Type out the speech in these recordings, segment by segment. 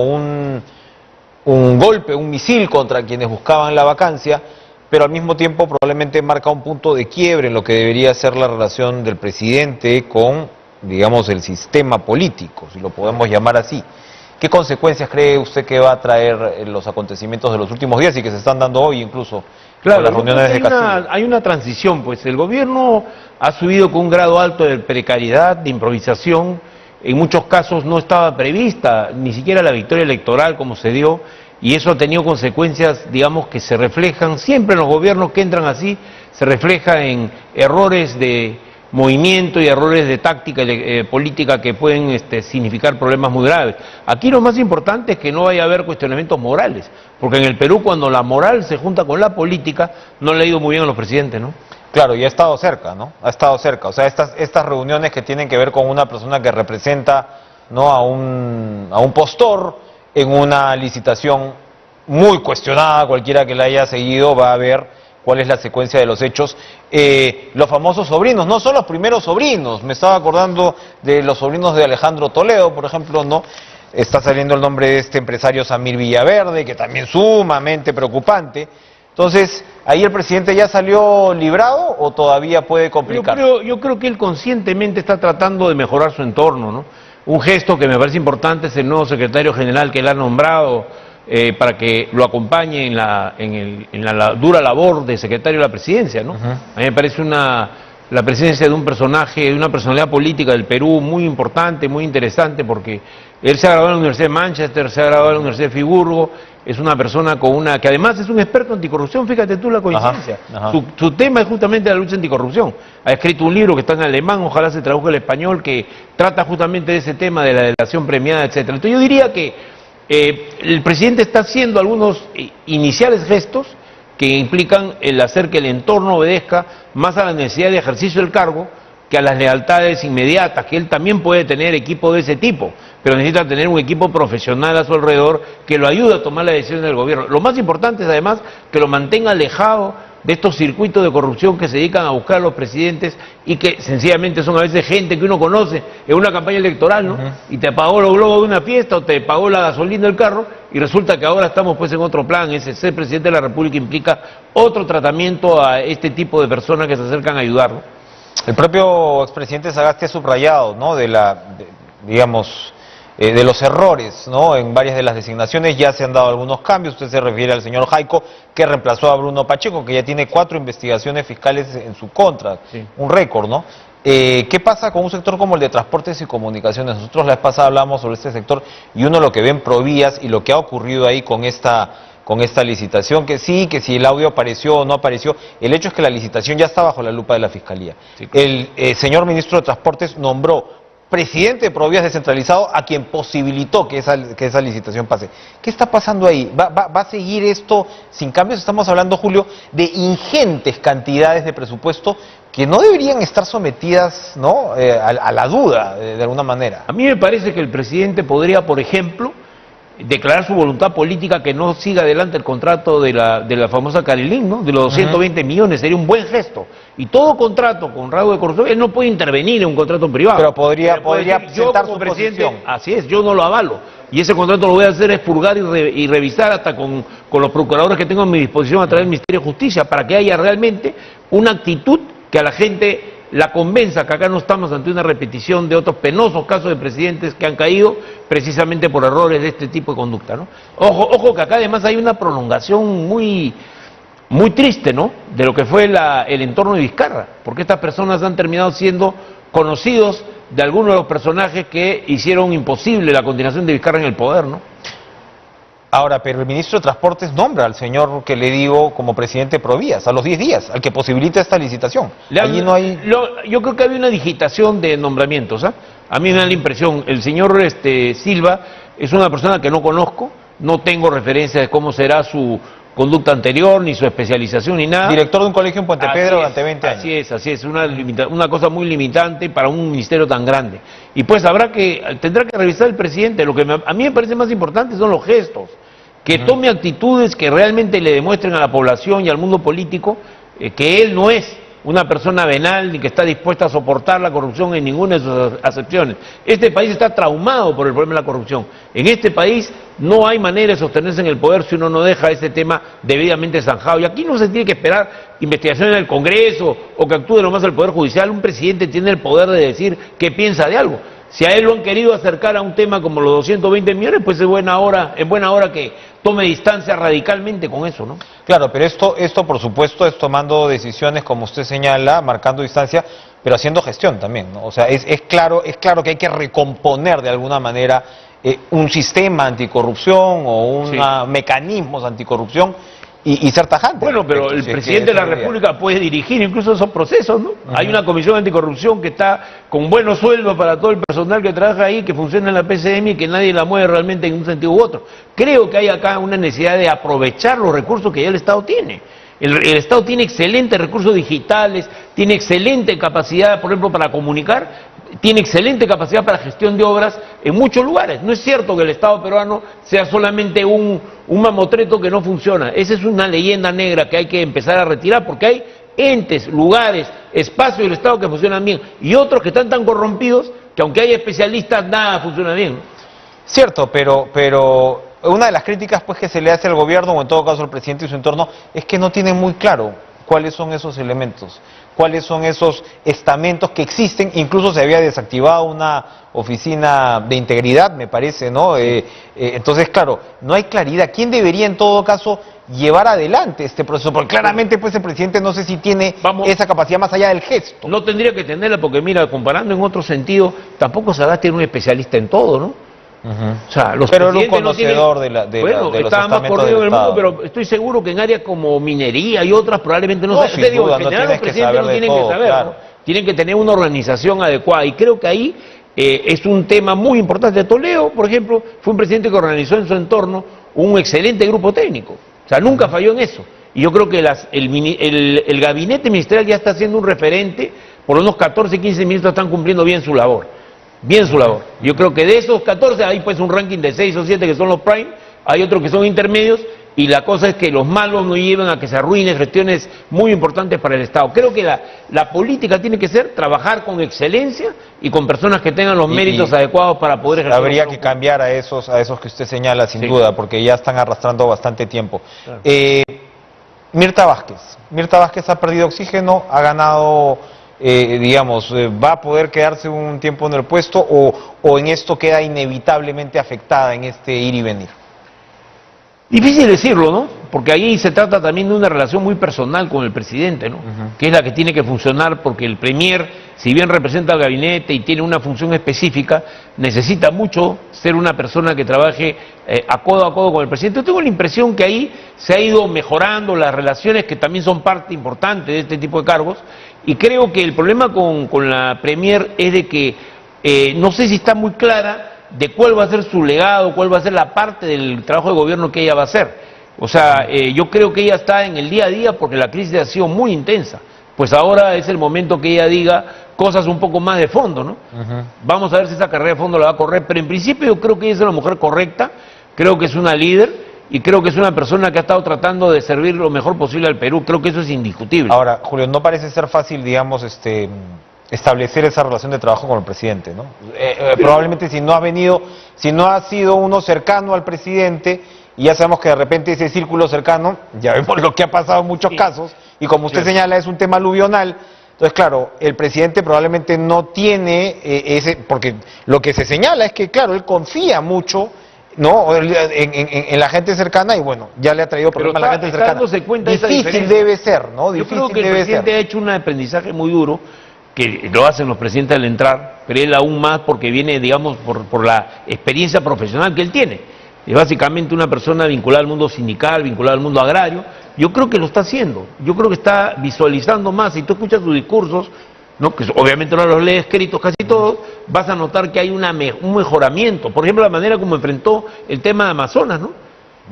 un golpe, un misil contra quienes buscaban la vacancia, pero al mismo tiempo probablemente marca un punto de quiebre en lo que debería ser la relación del presidente con, digamos, el sistema político, si lo podemos llamar así. ¿Qué consecuencias cree usted que va a traer los acontecimientos de los últimos días y que se están dando hoy incluso con las reuniones de Castillo? Hay una transición, pues el gobierno ha subido con un grado alto de precariedad, de improvisación, en muchos casos no estaba prevista ni siquiera la victoria electoral como se dio, y eso ha tenido consecuencias, digamos, que se reflejan siempre en los gobiernos que entran así, se refleja en errores de movimiento y errores de táctica política que pueden significar problemas muy graves. Aquí lo más importante es que no vaya a haber cuestionamientos morales, porque en el Perú cuando la moral se junta con la política no le ha ido muy bien a los presidentes, ¿no? Claro, y ha estado cerca, ¿no? Ha estado cerca. O sea, estas reuniones que tienen que ver con una persona que representa, ¿no?, a un postor en una licitación muy cuestionada, cualquiera que la haya seguido va a ver cuál es la secuencia de los hechos. Los famosos sobrinos, no son los primeros sobrinos, me estaba acordando de los sobrinos de Alejandro Toledo, por ejemplo, ¿no? Está saliendo el nombre de este empresario Samir Villaverde, que también sumamente preocupante. Entonces, ¿ahí el presidente ya salió librado o todavía puede complicar? Yo creo que él conscientemente está tratando de mejorar su entorno, ¿no? Un gesto que me parece importante es el nuevo secretario general que él ha nombrado para que lo acompañe en la dura labor de secretario de la presidencia, ¿no? A mí me parece la presencia de un personaje, de una personalidad política del Perú muy importante, muy interesante, porque él se ha graduado en la Universidad de Manchester, se ha graduado en la Universidad de Friburgo, es una persona que además es un experto en anticorrupción, fíjate tú la coincidencia. Su tema es justamente la lucha anticorrupción. Ha escrito un libro que está en alemán, ojalá se traduzca al español, que trata justamente de ese tema de la delación premiada, etcétera. Entonces yo diría que el presidente está haciendo algunos iniciales gestos que implican el hacer que el entorno obedezca más a la necesidad de ejercicio del cargo que a las lealtades inmediatas, que él también puede tener equipo de ese tipo, pero necesita tener un equipo profesional a su alrededor que lo ayude a tomar las decisiones del gobierno. Lo más importante es además que lo mantenga alejado de estos circuitos de corrupción que se dedican a buscar a los presidentes y que sencillamente son a veces gente que uno conoce en una campaña electoral, ¿no? Y te pagó los globos de una fiesta o te pagó la gasolina del carro y resulta que ahora estamos pues en otro plan. Ese ser presidente de la República implica otro tratamiento a este tipo de personas que se acercan a ayudarlo. El propio expresidente Sagasti ha subrayado, ¿no?, de los errores, ¿no?, en varias de las designaciones. Ya se han dado algunos cambios. Usted se refiere al señor Jaico, que reemplazó a Bruno Pacheco, que ya tiene 4 investigaciones fiscales en su contra, sí, un récord, ¿no? ¿Qué pasa con un sector como el de transportes y comunicaciones? Nosotros la vez pasada hablamos sobre este sector y uno lo que ve en Provías y lo que ha ocurrido ahí con esta licitación, que si el audio apareció o no apareció, el hecho es que la licitación ya está bajo la lupa de la Fiscalía. Sí, claro. El señor ministro de Transportes nombró presidente de Provías descentralizado a quien posibilitó que esa licitación pase. ¿Qué está pasando ahí? ¿Va a seguir esto sin cambios? Estamos hablando, Julio, de ingentes cantidades de presupuesto que no deberían estar sometidas, ¿no?, a la duda, de alguna manera. A mí me parece que el presidente podría, por ejemplo, declarar su voluntad política que no siga adelante el contrato de la famosa Carilín, ¿no?, de los 220 millones, sería un buen gesto. Y todo contrato con rasgo de corrupción, él no puede intervenir en un contrato privado. Pero podría presentar su posición. Así es, yo no lo avalo. Y ese contrato lo voy a hacer es purgar y revisar hasta con los procuradores que tengo a mi disposición a través del Ministerio de Justicia, para que haya realmente una actitud que a la gente la convenza que acá no estamos ante una repetición de otros penosos casos de presidentes que han caído precisamente por errores de este tipo de conducta, ¿no? Ojo que acá además hay una prolongación muy triste, ¿no?, de lo que fue el entorno de Vizcarra, porque estas personas han terminado siendo conocidos de algunos de los personajes que hicieron imposible la continuación de Vizcarra en el poder, ¿no? Ahora, pero el ministro de Transportes nombra al señor que le digo como presidente de Provías, a los 10 días, al que posibilita esta licitación. Allí no hay... Yo creo que había una digitación de nombramientos, ¿ah? A mí me da la impresión, el señor Silva es una persona que no conozco, no tengo referencia de cómo será su conducta anterior, ni su especialización, ni nada. Director de un colegio en Puente Pedro durante 20 años. Así es, una cosa muy limitante para un ministerio tan grande. Y pues tendrá que revisar el presidente. Lo que a mí me parece más importante son los gestos, que tome actitudes que realmente le demuestren a la población y al mundo político que él no es una persona venal ni que está dispuesta a soportar la corrupción en ninguna de sus acepciones. Este país está traumado por el problema de la corrupción. En este país No hay manera de sostenerse en el poder si uno no deja ese tema debidamente zanjado. Y aquí no se tiene que esperar investigación en el Congreso o que actúe nomás el Poder Judicial. Un presidente tiene el poder de decir qué piensa de algo. Si a él lo han querido acercar a un tema como los 220 millones, pues es buena hora que tome distancia radicalmente con eso, ¿no? Claro, pero esto por supuesto es tomando decisiones, como usted señala, marcando distancia, pero haciendo gestión también, ¿no? O sea, es claro que hay que recomponer de alguna manera un sistema anticorrupción o mecanismos anticorrupción y ser tajante. Bueno, pero el presidente de la República puede dirigir incluso esos procesos, ¿no? Hay una comisión anticorrupción que está con buenos sueldos para todo el personal que trabaja ahí, que funciona en la PCM y que nadie la mueve realmente en un sentido u otro. Creo que hay acá una necesidad de aprovechar los recursos que ya el Estado tiene. El Estado tiene excelentes recursos digitales, tiene excelente capacidad, por ejemplo, para comunicar, tiene excelente capacidad para gestión de obras en muchos lugares. No es cierto que el Estado peruano sea solamente un mamotreto que no funciona. Esa es una leyenda negra que hay que empezar a retirar, porque hay entes, lugares, espacios del Estado que funcionan bien y otros que están tan corrompidos que aunque hay especialistas, nada funciona bien. Cierto, pero una de las críticas pues que se le hace al gobierno, o en todo caso al presidente y su entorno, es que no tienen muy claro cuáles son esos elementos, cuáles son esos estamentos que existen. Incluso se había desactivado una oficina de integridad, me parece, ¿no? Entonces, claro, no hay claridad. ¿Quién debería en todo caso llevar adelante este proceso? Porque claramente pues el presidente no sé si tiene esa capacidad más allá del gesto. No tendría que tenerla porque mira, comparando en otro sentido, tampoco Sagasti era un especialista en todo, ¿no? O sea, los pero era un presidentes conocedor no tienen... de Bueno, los estaba más estamentos corrido en del el mundo, Estado. pero estoy seguro que en áreas como minería y otras probablemente no sin te digo, duda, en no general los tienes que presidentes saber no de tienen que todo, saber, claro. ¿no? Tienen que tener una organización adecuada y creo que ahí es un tema muy importante. Toledo, por ejemplo, fue un presidente que organizó en su entorno un excelente grupo técnico, o sea, nunca falló en eso. Y yo creo que el gabinete ministerial ya está siendo un referente, por unos 14, 15 ministros están cumpliendo bien su labor. Bien su labor. Yo creo que de esos 14 hay pues un ranking de 6 o 7 que son los prime, hay otros que son intermedios y la cosa es que los malos no llevan a que se arruinen gestiones muy importantes para el Estado. Creo que la política tiene que ser trabajar con excelencia y con personas que tengan los méritos adecuados para poder ejercer. Habría que cambiar a esos que usted señala sin duda, porque ya están arrastrando bastante tiempo. Claro. Mirta Vázquez ha perdido oxígeno, ha ganado... digamos, ¿va a poder quedarse un tiempo en el puesto o en esto queda inevitablemente afectada en este ir y venir? Difícil decirlo, ¿no? Porque ahí se trata también de una relación muy personal con el presidente, ¿no? Que es la que tiene que funcionar porque el premier, si bien representa al gabinete y tiene una función específica, necesita mucho ser una persona que trabaje a codo con el presidente. Yo tengo la impresión que ahí se ha ido mejorando las relaciones que también son parte importante de este tipo de cargos. Y creo que el problema con la Premier es de que no sé si está muy clara de cuál va a ser su legado, cuál va a ser la parte del trabajo de gobierno que ella va a hacer. O sea, yo creo que ella está en el día a día porque la crisis ha sido muy intensa. Pues ahora es el momento que ella diga cosas un poco más de fondo, ¿no? Vamos a ver si esa carrera de fondo la va a correr, pero en principio yo creo que ella es una mujer correcta, creo que es una líder. Y creo que es una persona que ha estado tratando de servir lo mejor posible al Perú. Creo que eso es indiscutible. Ahora, Julio, no parece ser fácil, digamos, establecer esa relación de trabajo con el presidente, ¿no? Probablemente si no ha sido uno cercano al presidente, y ya sabemos que de repente ese círculo cercano, ya vemos lo que ha pasado en muchos casos, y como usted señala, es un tema aluvional. Entonces, claro, el presidente probablemente no tiene porque lo que se señala es que, claro, él confía mucho, ¿no? En la gente cercana y bueno, ya le ha traído problemas a la gente cercana. Difícil debe ser, ¿no? Yo creo que el presidente ha hecho un aprendizaje muy duro, que lo hacen los presidentes al entrar, pero él aún más porque viene, digamos, por la experiencia profesional que él tiene. Es básicamente una persona vinculada al mundo sindical, vinculada al mundo agrario. Yo creo que lo está haciendo, yo creo que está visualizando más. Si tú escuchas sus discursos, ¿no? Que obviamente no los lees escritos casi todos, vas a notar que hay un mejoramiento. Por ejemplo, la manera como enfrentó el tema de Amazonas, ¿no?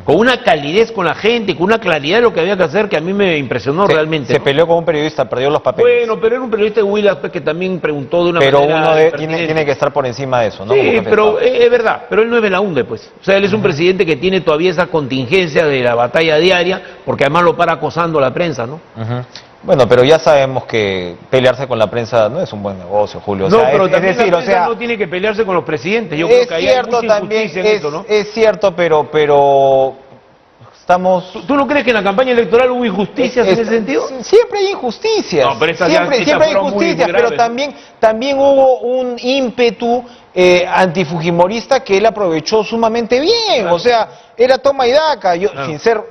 Con una calidez con la gente, con una claridad de lo que había que hacer que a mí me impresionó realmente. Se peleó con un periodista, perdió los papeles. Bueno, pero era un periodista de Huila que también preguntó de una manera... Pero uno tiene que estar por encima de eso, ¿no? Sí, pero es verdad, pero él no es Belaúnde, pues. O sea, él es un presidente que tiene todavía esa contingencia de la batalla diaria, porque además lo para acosando a la prensa, ¿no? Bueno, pero ya sabemos que pelearse con la prensa no es un buen negocio, Julio. O No, sea, pero es también decir, la o prensa sea, no tiene que pelearse con los presidentes. Yo creo que ahí hay mucha también, injusticia en eso, ¿no? es cierto, pero estamos... ¿Tú no crees que en la campaña electoral hubo injusticias en ese sentido? Siempre hay injusticias. No, pero estas siempre hay fueron muy injusticias, graves, pero también hubo un ímpetu antifujimorista que él aprovechó sumamente bien. Claro. O sea, era toma y daca. Yo, sin ser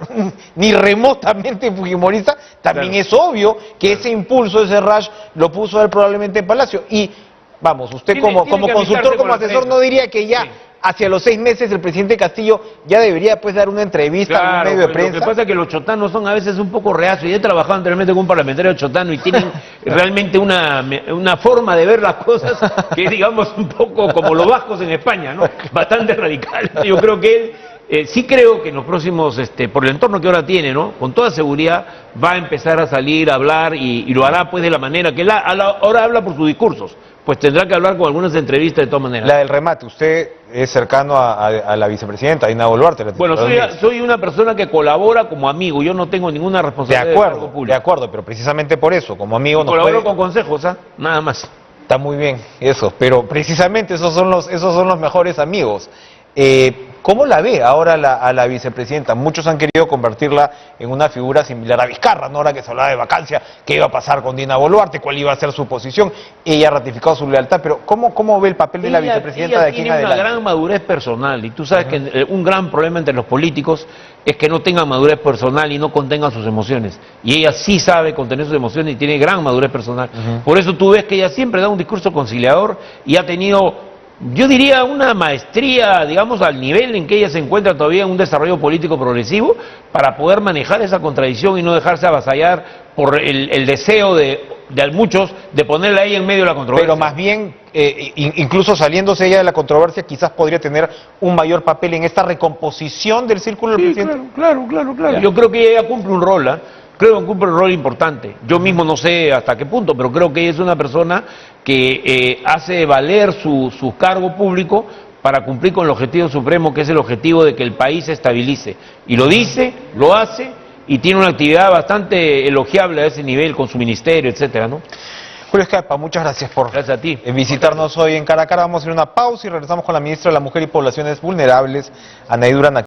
ni remotamente fujimorista, también Claro. es obvio que ese impulso, ese rush, lo puso él probablemente en Palacio. Y vamos, usted Tiene como que consultor, amistarse como con la asesor, prensa. no diría que ya... Sí. Hacia los 6 meses el presidente Castillo ya debería pues dar una entrevista a un medio de prensa. Lo que pasa es que los chotanos son a veces un poco reacios. Yo he trabajado anteriormente con un parlamentario chotano y tienen realmente una forma de ver las cosas que es, digamos, un poco como los vascos en España, ¿no? Bastante radical. Yo creo que él, sí creo que en los próximos, por el entorno que ahora tiene, ¿no? Con toda seguridad va a empezar a salir, a hablar y lo hará pues de la manera que él ahora habla por sus discursos. Pues tendrá que hablar con algunas entrevistas de todas maneras. La del remate, usted es cercano a la vicepresidenta, Dina Boluarte. Bueno, soy una persona que colabora como amigo, yo no tengo ninguna responsabilidad cargo público. De acuerdo, pero precisamente por eso, como amigo... Colaboro con consejos, nada más. Está muy bien, eso, pero precisamente esos son los mejores amigos. ¿Cómo la ve ahora a la vicepresidenta? Muchos han querido convertirla en una figura similar a Vizcarra, ¿no? Ahora que se hablaba de vacancia, ¿qué iba a pasar con Dina Boluarte? ¿Cuál iba a ser su posición? Ella ha ratificado su lealtad, pero ¿cómo ve el papel de la vicepresidenta de aquí en adelante? Tiene una gran madurez personal, y tú sabes que un gran problema entre los políticos es que no tengan madurez personal y no contengan sus emociones. Y ella sí sabe contener sus emociones y tiene gran madurez personal. Por eso tú ves que ella siempre da un discurso conciliador y ha tenido... Yo diría una maestría, digamos, al nivel en que ella se encuentra todavía en un desarrollo político progresivo para poder manejar esa contradicción y no dejarse avasallar por el deseo de muchos de ponerla a ella en medio de la controversia. Pero más bien, incluso saliéndose ella de la controversia, quizás podría tener un mayor papel en esta recomposición del círculo del presidente. Claro. Yo creo que ella cumple un rol, creo que cumple un rol importante. Yo mismo no sé hasta qué punto, pero creo que ella es una persona que hace valer su cargo público para cumplir con el objetivo supremo, que es el objetivo de que el país se estabilice. Y lo dice, lo hace, y tiene una actividad bastante elogiable a ese nivel con su ministerio, etcétera, ¿no? Julio Escapa, muchas gracias por Gracias a ti. Visitarnos hoy en Cara a Cara. Vamos a ir a una pausa y regresamos con la ministra de la Mujer y Poblaciones Vulnerables, Anaí Durán.